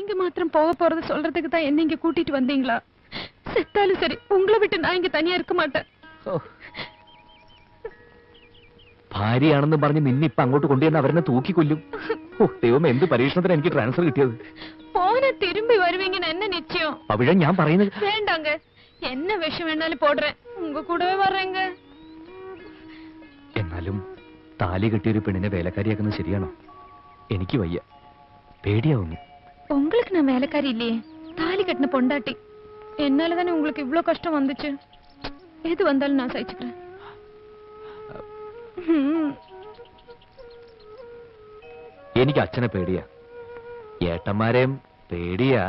நீங்க மாத்திரம் போக போறது சொல்றதுக்கு தான் என்ன இங்க கூட்டிட்டு வந்தீங்களா? செத்தாலும் சரி, உங்களை விட்டு நான் இங்க தனியா இருக்க மாட்டேன். ഭാര്യയാണെന്ന് പറഞ്ഞ് നിന്നിപ്പ അങ്ങോട്ട് കൊണ്ടുവന്ന് അവരെന്നെ തൂക്കിക്കൊല്ലും. ദൈവം എന്ത് പരീക്ഷണത്തിന് എനിക്ക് ട്രാൻസ്ഫർ കിട്ടിയത്? போன திரும்பி வருவீங்கன்னு என்ன நிச்சயம்? അവിടെ ഞാൻ പറയുന്നത് வேண்டாங்க, என்ன விஷம் வேணாலும் போடுறேன், உங்க கூடவே வர்றேங்க. എന്നാലും താലി കെട്ടിയൊരു പെണ്ണിനെ വേലക്കാരിയാക്കുന്നത് ശരിയാണോ? എനിക്ക് വയ്യ, പേടിയാവുന്നു. உங்களுக்கு நான் வேலைக்காரி இல்லையே, தாலி கட்டின பொண்டாட்டி. என்னால தானே உங்களுக்கு இவ்ளோ கஷ்டம் வந்துச்சு. எது வந்தாலும் நான் சகிச்சுக்கிறேன். എനിക്ക് അച്ഛനെ പേടിയാ, ഏട്ടന്മാരെയും പേടിയാ,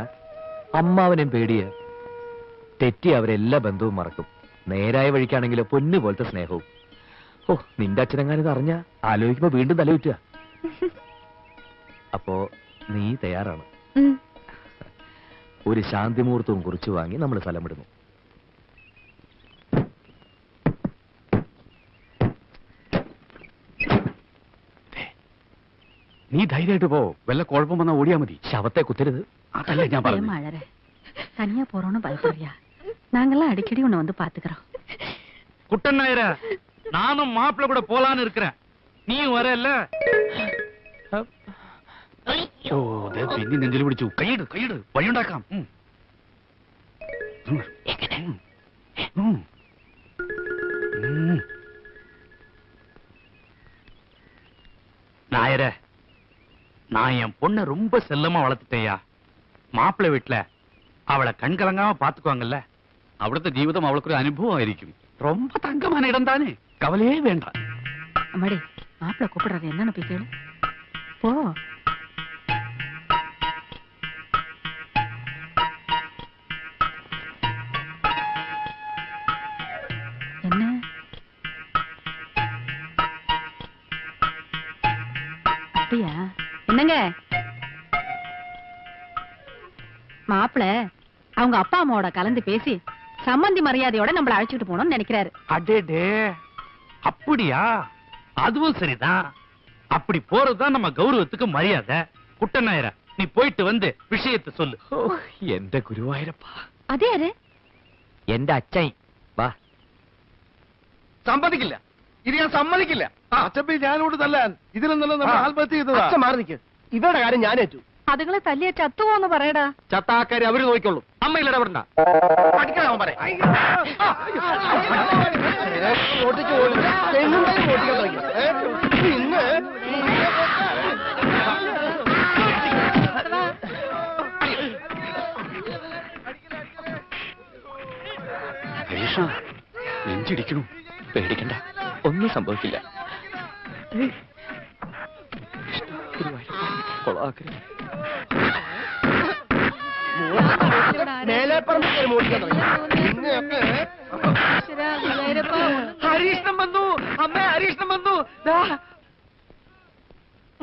അമ്മാവനെയും പേടിയാ. തെറ്റി അവരെല്ലാ ബന്ധവും മറക്കും. നേരായ വഴിക്കാണെങ്കിലോ പൊന്നു പോലത്തെ സ്നേഹവും. ഓ, നിന്റെ അച്ഛനെങ്ങാനിത് അറിഞ്ഞ ആലോചിക്കുമ്പോ വീണ്ടും തലയുറ്റുക. അപ്പോ നീ തയ്യാറാണ്? ഒരു ശാന്തി മുഹൂർത്തവും കുറിച്ച് വാങ്ങി നമ്മൾ സ്ഥലം വിടുന്നു. നീ ധൈര്യമായിട്ട് പോ, വല്ല കുഴപ്പം വന്നാൽ ഓടിയാ മതി. ശവത്തെ കുത്തരുത്. അതല്ല ഞാൻ പറഞ്ഞു. மழற தனியா போறோம்னு பயப்படுறியா? நாங்கெல்லாம் அடிக்கடி உன்னை வந்து பாத்துக்கிறோம். குட்டன் நாயரா, நானும் மாப்பிள்ள கூட போலான்னு இருக்கிறேன். நீயும் வரல? ഓ, പിന്നെ നെഞ്ചിൽ പിടിച്ചു. കൈയിട് കൈയിട്, വഴിയുണ്ടാക്കാം. நாயர, நான் என் பொண்ணை ரொம்ப செல்லமா வளர்த்துட்டேயா. மாப்பிள்ளை வீட்டுல அவளை கண்கலங்காம பாத்துக்குவாங்கல்ல, അവിടുത്തെ ജീവിതം അവൾക്കൊരു അനുഭവമായിരിക്കും. ரொம்ப தங்கமான இடம் தானே, கவலையே வேண்டாம். அம்மாடி, மாப்பிள்ள கூப்பிடுறாரு, என்னன்னு போய் கேளு. போ. என்ன அப்படியா? என்னங்க மாப்பிள்ள அவங்க அப்பா அம்மாவோட கலந்து பேசி சம்பந்தி மரியாதையோட நம்மள அழைச்சிட்டு போகணும்னு நினைக்கிறாரு. அடேடே, அப்படியா? அதுவும் சரிதான். அப்படி போறதுதான் நம்ம கௌரவத்துக்கு மரியாதை. குட்டன் நாயரா, நீ போயிட்டு வந்து விஷயத்தை சொல்லு. എന്റെ ഗുരുവായൂരപ്പ. அதே யாரு? എന്റെ അച്ഛൻ. വാ. സമ്മതിക്കില്ല, ഇത് ഞാൻ സമ്മതിക്കില്ല. അച്ഛപ്പി ഞാനോട് തല്ലാൻ ഇതിലൊന്നും നമ്മൾ ആത്മഹത്യ ചെയ്തതാ. അച്ഛൻ മാറി നിൽക്ക്, ഇവരുടെ കാര്യം ഞാൻ ഏറ്റു. അതുങ്ങളെ തല്ലിയ ചത്തുപോന്ന് പറയടാ. ചത്താക്കാരി അവര് നോക്കിക്കൊള്ളൂ, അമ്മയിൽ ഇടപെടണ്ട. പഠിക്കണം പറയാം. ഓട്ടിച്ചു പോലും തെങ്ങുണ്ടായി ഓട്ടിക്കാൻ തുടങ്ങി. ഇന്ന് നെഞ്ചിടിക്കണു. പേടിക്കണ്ട, ഒന്നും സംഭവിക്കില്ല. മേലേപ്പറമ്പ് ഓടിക്കാൻ തുടങ്ങി. ഹരീഷ്ണം വന്നു, അമ്മ ഹരീഷ്ണം വന്നു.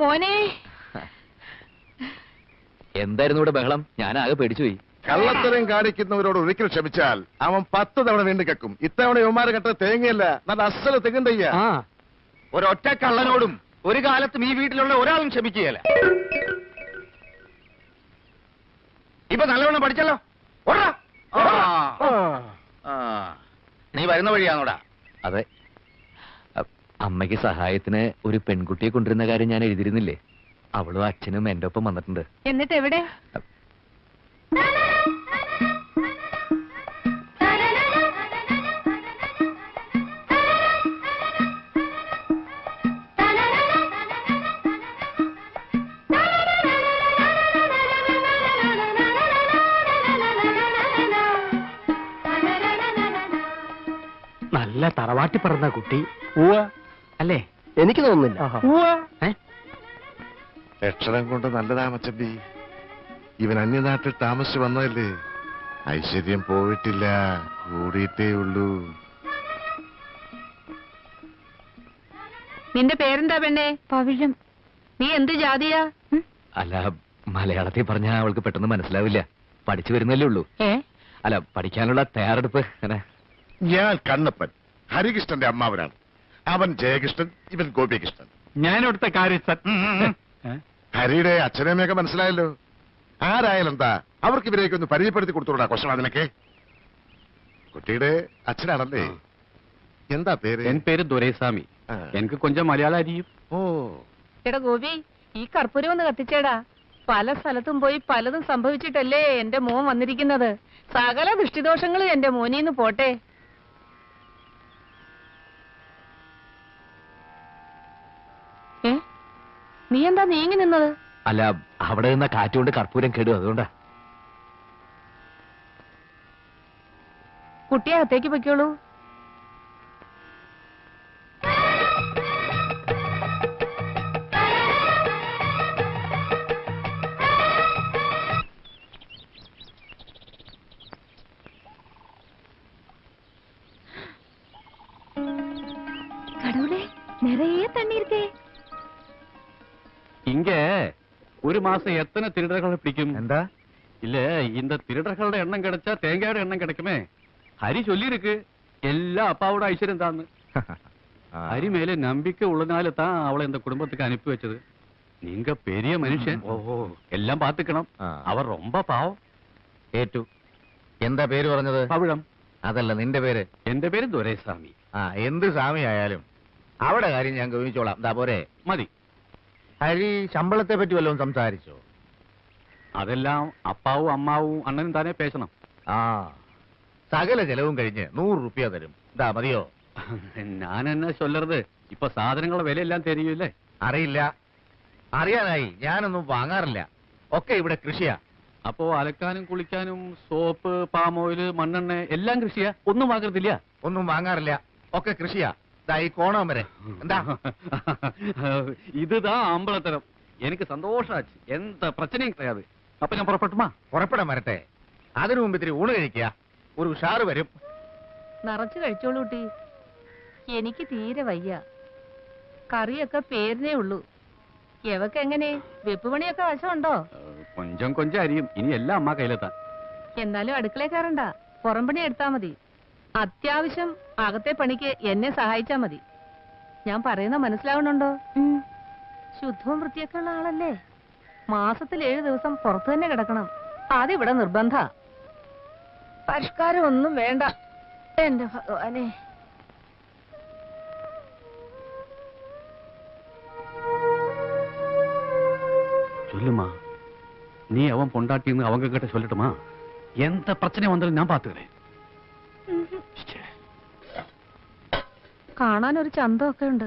മോനെ, എന്തായിരുന്നു ഇവിടെ ബഹളം? ഞാൻ ആകെ പേടിച്ചുപോയി. കള്ളത്തരം കാണിക്കുന്നവരോട് ഒരിക്കൽ ക്ഷമിച്ചാൽ അവൻ 10 തവണ വീണ്ടും കക്കും. ഇത്തവണ യുവമാരെ കെട്ട തേങ്ങയല്ല, നല്ല അസല തെങ്ങുണ്ടയ്യ. ഒരൊറ്റ കള്ളനോടും ഒരു കാലത്തും ഈ വീട്ടിലുള്ള ഒരാളും ക്ഷമിക്കുകയല്ല. ഇപ്പൊ നല്ലവണ്ണം പഠിച്ചല്ലോ. നീ വരുന്ന വഴിയാണോടാ? അതെ, അമ്മയ്ക്ക് സഹായത്തിന് ഒരു പെൺകുട്ടിയെ കൊണ്ടിരുന്ന കാര്യം ഞാൻ എഴുതിയിരുന്നില്ലേ? അവളും അച്ഛനും എന്റെ ഒപ്പം വന്നിട്ടുണ്ട്. എന്നിട്ട് എവിടെ? നല്ല തറവാട്ടി പറഞ്ഞ കുട്ടി അല്ലേ? എനിക്ക് തോന്നുന്നില്ല. ലക്ഷണം കൊണ്ട് നല്ലതാ മച്ചമ്പി. ഇവൻ അന്യനാട്ടിൽ താമസിച്ചു വന്നതല്ലേ. ഐശ്വര്യം പോയിട്ടില്ല, കൂടിയിട്ടേ ഉള്ളൂ. നിന്റെ പേരെന്താ പെണ്ണേ? പവിഴം. നീ എന്ത് ജാതിയാ? അല്ല, മലയാളത്തിൽ പറഞ്ഞാൽ അവൾക്ക് പെട്ടെന്ന് മനസ്സിലാവില്ല. പഠിച്ചു വരുന്നല്ലേ ഉള്ളൂ. അല്ല, പഠിക്കാനുള്ള തയ്യാറെടുപ്പ്. ഞാൻ കണ്ണപ്പൻ, ഹരികൃഷ്ണന്റെ അമ്മാവനാണ്. അവൻ ജയകൃഷ്ണൻ, ഇവൻ ഗോപികൃഷ്ണൻ. ഞാനിവിടുത്തെ കാര്യസ്ഥൻ. ഹരിയുടെ അച്ഛനമ്മയൊക്കെ മനസ്സിലായല്ലോ. ആരായാലും എന്താ, അവർക്ക് ഇവരെയൊക്കെ ഒന്ന് പരിചയപ്പെടുത്തി കൊടുത്തോടാ കൊശവാതിലൊക്കെ. കുട്ടിയുടെ അച്ഛനാണല്ലേ? എന്താ പേര്? എൻ പേര് ദുരൈസ്വാമി. എനിക്ക് കൊഞ്ചം മലയാളം അറിയും. ഓ, എടാ ഗോപി, ഈ കർപ്പൂരം ഒന്ന് കത്തിച്ചേടാ. പല സ്ഥലത്തും പോയി പലതും സംഭവിച്ചിട്ടല്ലേ എന്റെ മോൻ വന്നിരിക്കുന്നത്. സകല ദൃഷ്ടിദോഷങ്ങളും എന്റെ മോനീന്ന് പോട്ടെ. ഏ, നീ എന്താ നീങ്ങി നിന്നത്? അല്ല, അവിടെ നിന്ന കാറ്റുകൊണ്ട് കർപ്പൂരം കേടും, അതുകൊണ്ടാ. കുട്ടിയെ അകത്തേക്ക് പൊയ്ക്കോളൂ. கடவுளே, நிறைய தண்ணி இருக்கே. ഇങ്ങ ഒരു മാസം എത്ര തിരുടകളെ പിടിക്കും? എന്താ? இல்ல, இந்த திருடர்களுടെ എണ്ണം கிடைச்சா தேங்காயோட எண்ணம் கிடைக்குமே. ஹரி சொல்லிருக்கு எல்லா அப்பாவோட ஐஸ்வர்யம் தான்னு. ஹரி மேல நம்பிக்கை உள்ளனால தான் அவளை இந்த குடும்பத்துக்கு அனுப்பி வச்சது. நீங்க பெரிய மனுஷன், எல்லாம் பாத்துக்கணும். അവർ ரொம்ப പാവം. ഏറ്റു. എന്താ പേര് പറഞ്ഞത്? പവിഴം. അതല്ല, നിന്റെ പേര്? എന്റെ പേര് ദുരൈസ്വാമി. എന്ത് സ്വാമി ആയാലും അവിടെ കാര്യം ഞാൻ ഗവിച്ചോളാം. എന്താ പോരെ? മതി. ഹരി ശമ്പളത്തെ പറ്റി വല്ലതും സംസാരിച്ചോ? അതെല്ലാം അപ്പാവും അമ്മാവും അണ്ണനും താനേ പേശണം. സകല ചെലവും കഴിഞ്ഞ് 100 രൂപ തരും. എന്താ മതിയോ? ഞാൻ എന്നാ ചൊല്ലരുത്, ഇപ്പൊ സാധനങ്ങളുടെ വിലയെല്ലാം തരികയില്ലേ? അറിയില്ല, അറിയാനായി. ഞാനൊന്നും വാങ്ങാറില്ല, ഒക്കെ ഇവിടെ കൃഷിയാ. അപ്പോ അലക്കാനും കുളിക്കാനും സോപ്പ്, പാം ഓയില്, മണ്ണെണ്ണ എല്ലാം കൃഷിയാ? ഒന്നും വാങ്ങരുതില്ല? ഒന്നും വാങ്ങാറില്ല, ഒക്കെ കൃഷിയാ. ഈ കോണം വരെ. എന്താ? ഇതാ അമ്പലത്തരം. എനിക്ക് സന്തോഷാச்சு. എന്താ പ്രശ്നം கிடையாது. അപ്പൊ ഞാൻ പുറപ്പെട്ടുമാ? പുറപ്പെടാൻ വരട്ടെ. അതിനു മുമ്പ് ഇത്തിരി ഊണ് കഴിക്കുക, ഒരു ഉഷാറ് വരും. നിറച്ചു കഴിച്ചോളൂ കുട്ടി. എനിക്ക് തീരെ വയ്യ. കറിയൊക്കെ പേരിനേ ഉള്ളൂ. എവക്ക് എങ്ങനെ വെപ്പ് പണിയൊക്കെ വശമുണ്ടോ? കൊഞ്ചം കൊഞ്ചം അരിയും. ഇനി എല്ലാം അമ്മ കയ്യിലെത്താ. എന്നാലും അടുക്കളയിൽ കയറണ്ട, പുറം പണി എടുത്താ മതി. അത്യാവശ്യം അകത്തെ പണിക്ക് എന്നെ സഹായിച്ചാ മതി. ഞാൻ പറയുന്ന മനസ്സിലാവണുണ്ടോ? ശുദ്ധവും വൃത്തിയൊക്കെ ഉള്ള ആളല്ലേ? മാസത്തിൽ 7 ദിവസം പുറത്തു തന്നെ കിടക്കണം. അതിവിടെ നിർബന്ധ. പരിഷ്കാരം ഒന്നും വേണ്ട. എന്റെ ഭഗവാനെ. சொல்லுமா, நீ அவன் பொண்டாட்டின்னு அவங்க கிட்ட சொல்லட்டுமா? எந்த பிரச்சனை வந்தாலும் ഞാൻ പാത്തുകളെ. കാണാൻ ഒരു ചന്തമൊക്കെ ഉണ്ട്.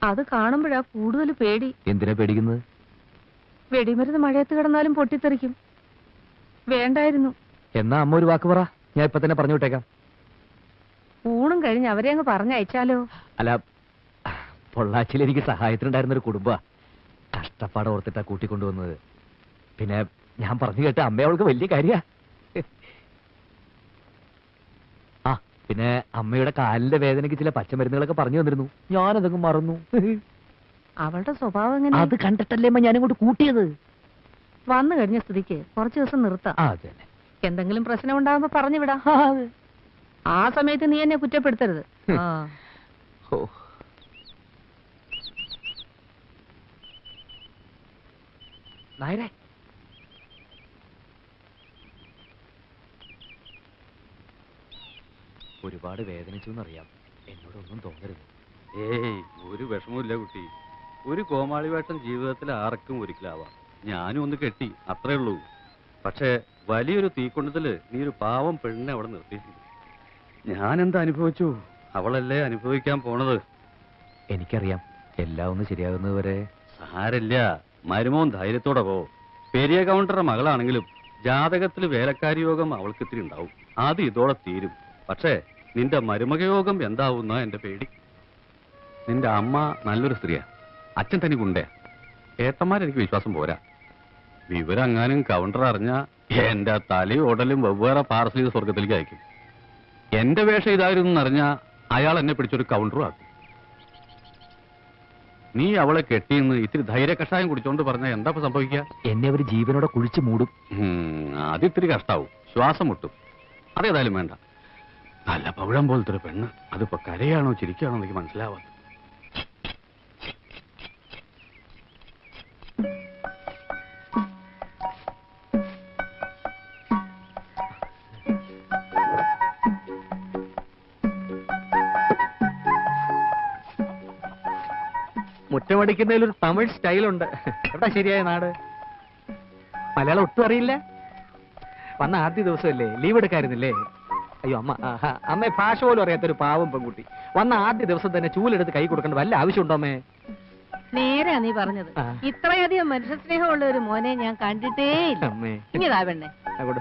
അത് കാണുമ്പോഴാ കൂടുതൽ പേടി. എന്തിനാ പേടിക്കുന്നത്? വെടിമരുന്ന് മഴയത്ത് കിടന്നാലും പൊട്ടിത്തെറിക്കും. വേണ്ടായിരുന്നു. എന്നാ അമ്മ ഒരു വാക്ക് പറ, ഞാൻ ഇപ്പൊ തന്നെ പറഞ്ഞു വിട്ടേക്കാം. ഊണും കഴിഞ്ഞ് അവരെ അങ്ങ് പറഞ്ഞയച്ചാലോ? അല്ല, പൊള്ളാച്ചിയിൽ എനിക്ക് സഹായത്തിനുണ്ടായിരുന്ന ഒരു കുടുംബ കഷ്ടപ്പാട് ഓർത്തിട്ടാ കൂട്ടിക്കൊണ്ടുവന്നത്. പിന്നെ ഞാൻ പറഞ്ഞു കേട്ട അമ്മ അവൾക്ക് വലിയ കാര്യ. പിന്നെ അമ്മയുടെ കാലിന്റെ വേദനയ്ക്ക് ചില പച്ചമരുന്നുകളൊക്കെ പറഞ്ഞു തന്നിരുന്നു. ഞാനതങ്ങ് മറന്നു. അവളുടെ സ്വഭാവം എങ്ങനെ? അത് കണ്ടിട്ടല്ലേ അമ്മ ഞാനിങ്ങോട്ട് കൂട്ടിയത്. വന്നു കഴിഞ്ഞ സ്ഥിതിക്ക് കുറച്ചു ദിവസം നിർത്താം. എന്തെങ്കിലും പ്രശ്നം ഉണ്ടാകുമ്പോ പറഞ്ഞു വിടാം. ആ സമയത്ത് നീ എന്നെ കുറ്റപ്പെടുത്തരുത്. നായരെ, ഒരുപാട് വേദനിച്ചു എന്നറിയാം. എന്നോടൊന്നും തോന്നരുത്. ഏയ്, ഒരു വിഷമമില്ല കുട്ടി. ഒരു കോമാളി വേഷം ജീവിതത്തിൽ ആർക്കും ഒരിക്കലാവാം. ഞാനും ഒന്ന് കെട്ടി, അത്രേ ഉള്ളൂ. പക്ഷെ വലിയൊരു തീക്കൊണ്ടതില് നീ ഒരു പാവം പെണ്ണിനെ അവിടെ നിർത്തിയിട്ടുണ്ട്. ഞാൻ എന്താ അനുഭവിച്ചു, അവളല്ലേ അനുഭവിക്കാൻ പോണത്. എനിക്കറിയാം, എല്ലാം ഒന്ന് ശരിയാകുന്നത് വരെ. സാരില്ല, മരുമോൻ ധൈര്യത്തോടെ പോ. പെരിയ കൗണ്ടറുടെ മകളാണെങ്കിലും ജാതകത്തിൽ വേലക്കാരി യോഗം അവൾക്ക് ഇത്തിരി ഉണ്ടാവും. അത് ഇതോടെ തീരും. പക്ഷേ നിന്റെ മരുമക യോഗം എന്താവുന്ന എന്റെ പേടി. നിന്റെ അമ്മ നല്ലൊരു സ്ത്രീയാ, അച്ഛൻ തനി കുണ്ടയാ. ഏട്ടന്മാരെനിക്ക് വിശ്വാസം പോരാ. വിവരം അങ്ങാനും കൗണ്ടർ അറിഞ്ഞ എന്റെ തലയും ഉടലും വെവ്വേറെ പാർസൽ ചെയ്ത് സ്വർഗത്തിലേക്ക് അയക്കും. എന്റെ വേഷം ഇതായിരുന്നു എന്നറിഞ്ഞ അയാൾ എന്നെ പിടിച്ചൊരു കൗണ്ടറും ആക്കും. നീ അവളെ കെട്ടിയെന്ന് ഇത്തിരി ധൈര്യ കഷായം കുടിച്ചോണ്ട് പറഞ്ഞാൽ എന്താ സംഭവിക്കുക? എന്നെ അവർ ജീവനോടെ കുഴിച്ചു മൂടും. അതിത്തിരി കഷ്ടാവും, ശ്വാസം മുട്ടും. അതേതായാലും വേണ്ട. നല്ല പവിഴം പോലത്തെ ഒരു പെണ്ണ്, അതിപ്പോ കരയാണോ ചിരിക്കുകയാണോ എനിക്ക് മനസ്സിലാവാ. മുറ്റമടിക്കുന്നതിൽ ഒരു തമിഴ് സ്റ്റൈലുണ്ട്. എവിടെ ശരിയായ നാട്? മലയാളം ഒട്ടും അറിയില്ല. വന്ന ആദ്യ ദിവസമല്ലേ, ലീവ് എടുക്കായിരുന്നില്ലേ? അയ്യോ അമ്മ, അമ്മ ഭാഷ പോലും അറിയാത്തൊരു പാവം പെൺകുട്ടി. വന്ന ആദ്യ ദിവസം തന്നെ ചൂലെടുത്ത് കൈ കൊടുക്കേണ്ട വല്ല ആവശ്യമുണ്ടോ അമ്മേ? നേരാ നീ പറഞ്ഞത്. ഇത്രയധികം മനുഷ്യ സ്നേഹമുള്ള ഒരു മോനെ ഞാൻ കണ്ടിട്ടേ ഇല്ല. ഇങ്ങതാ പെണ്ണെ,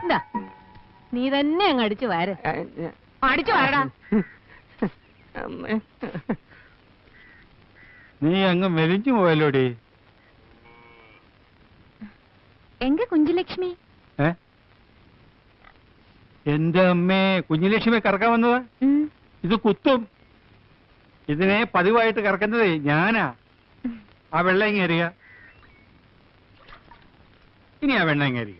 എന്താ നീ തന്നെ അങ്ങ് അടിച്ചു വാര. അടിച്ചു വാരടാ. നീ അങ്ങ് മെലിഞ്ഞു പോയല്ലോടി. എങ്ക കുഞ്ചുലക്ഷ്മി? എന്റെ അമ്മേ, കുഞ്ഞുലക്ഷ്മി കറക്കാൻ വന്നത്? ഇത് കുത്തും. ഇതിനെ പതിവായിട്ട് കറക്കുന്നത് ഞാനാ. ആ വെള്ളം ഇങ്ങ എറിയ. ഇനി ആ വെള്ളം ഇങ്ങ എറിയ.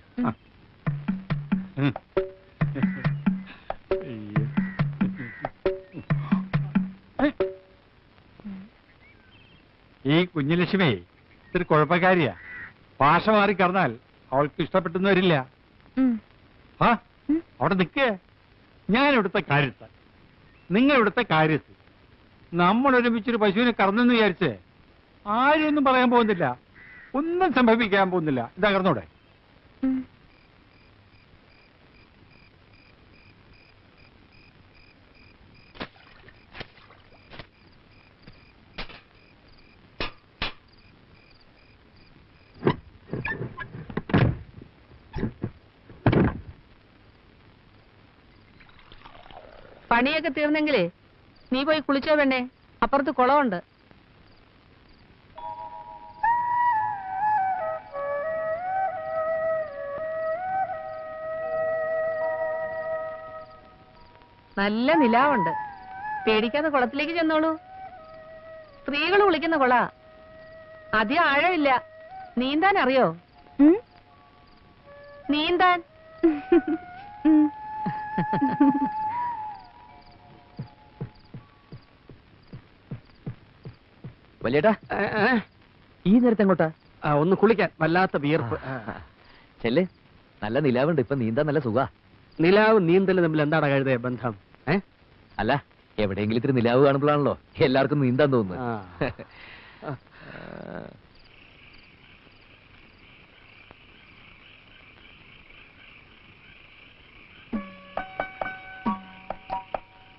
ഈ കുഞ്ഞുലക്ഷ്മി ഇത്തിരി കുഴപ്പക്കാരിയാ. ഭാഷ മാറി കറന്നാൽ അവൾക്ക് ഇഷ്ടപ്പെട്ടെന്ന് വരില്ല. ആ അവിടെ നിൽക്കേ. ഞാൻ ഇവിടുത്തെ കാര്യത്ത്, നിങ്ങൾ ഇവിടുത്തെ കാര്യത്ത്. നമ്മൾ ഒരുമിച്ചൊരു പശുവിനെ കറന്നെന്ന് വിചാരിച്ച് ആരും ഒന്നും പറയാൻ പോകുന്നില്ല, ഒന്നും സംഭവിക്കാൻ പോകുന്നില്ല. ഇതാ കറന്നൂടെ? പണിയൊക്കെ തീർന്നെങ്കിലേ നീ പോയി കുളിച്ചോ വേണ്ടേ? അപ്പുറത്ത് കുളമുണ്ട്. നല്ല നിലാവുണ്ട്. പേടിക്കാതെ കുളത്തിലേക്ക് ചെന്നോളൂ. സ്ത്രീകൾ കുളിക്കുന്ന കുള. അധികം ആഴമില്ല. നീന്താൻ അറിയോ? നീന്താൻ. വലിയേട്ടാ, ഈ നേരത്തെ എങ്ങോട്ടാ? ഒന്ന് കുളിക്കാൻ. വല്ലാത്ത വിയർപ്പ്. ചെല്ല്, നല്ല നിലാവുണ്ട്. ഇപ്പൊ നീന്താൻ നല്ല സുഖാ. നിലാവ് നീന്തല് തമ്മിൽ എന്താണ് കഴുതേ ബന്ധം? അല്ല, എവിടെയെങ്കിലും ഇത്തിരി നിലാവ് കാണുമ്പോഴാണല്ലോ എല്ലാവർക്കും നീന്താൻ തോന്നുന്നത്.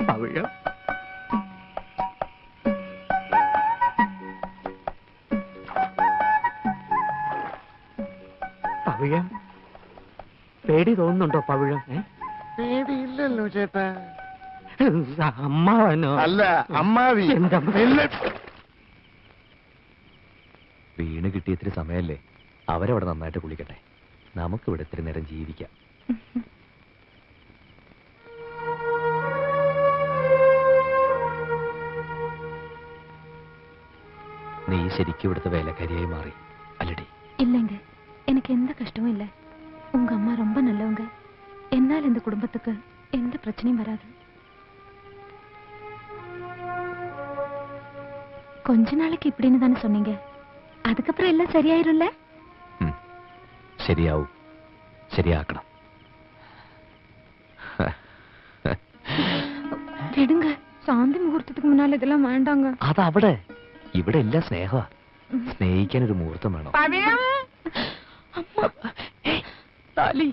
പവിഴം, പേടി തോന്നുന്നുണ്ടോ പവിഴം? പേടിയില്ലല്ലോ ചേട്ടാ. അമ്മാവനോ? അല്ല, അമ്മാവി. വീണ് കിട്ടിയ ഇത്തിരി സമയല്ലേ, അവരവിടെ നന്നായിട്ട് കുളിക്കട്ടെ. നമുക്കിവിടെ ഇത്തിരി നേരം ജീവിക്കാം. നീ ശരിക്കും ഇവിടുത്തെ വേലക്കാരിയായി മാറി അല്ലടി? இல்லைங்க, எனக்கு எந்த கஷ்டமும் இல்லை. உங்க அம்மா ரொம்ப நல்லவங்க. என்னால் இந்த குடும்பத்துக்கு எந்த பிரச்சனையும் வராது. கொஞ்ச நாளைக்கு இப்படின்னு தானே சொன்னீங்க. அதுக்கப்புறம் எல்லாம் சரியாயிரும்ல? ശരിയാവും, ശരിയാക്കണം. விடுங்க, சாந்தி முகூர்த்தத்துக்கு முன்னால இதெல்லாம் வேண்டாங்க. അതവിടെ, ഇവിടെ എല്ലാം സ്നേഹ. സ്നേഹിക്കാൻ ഒരു മുഹൂർത്തം വേണം. தாலி.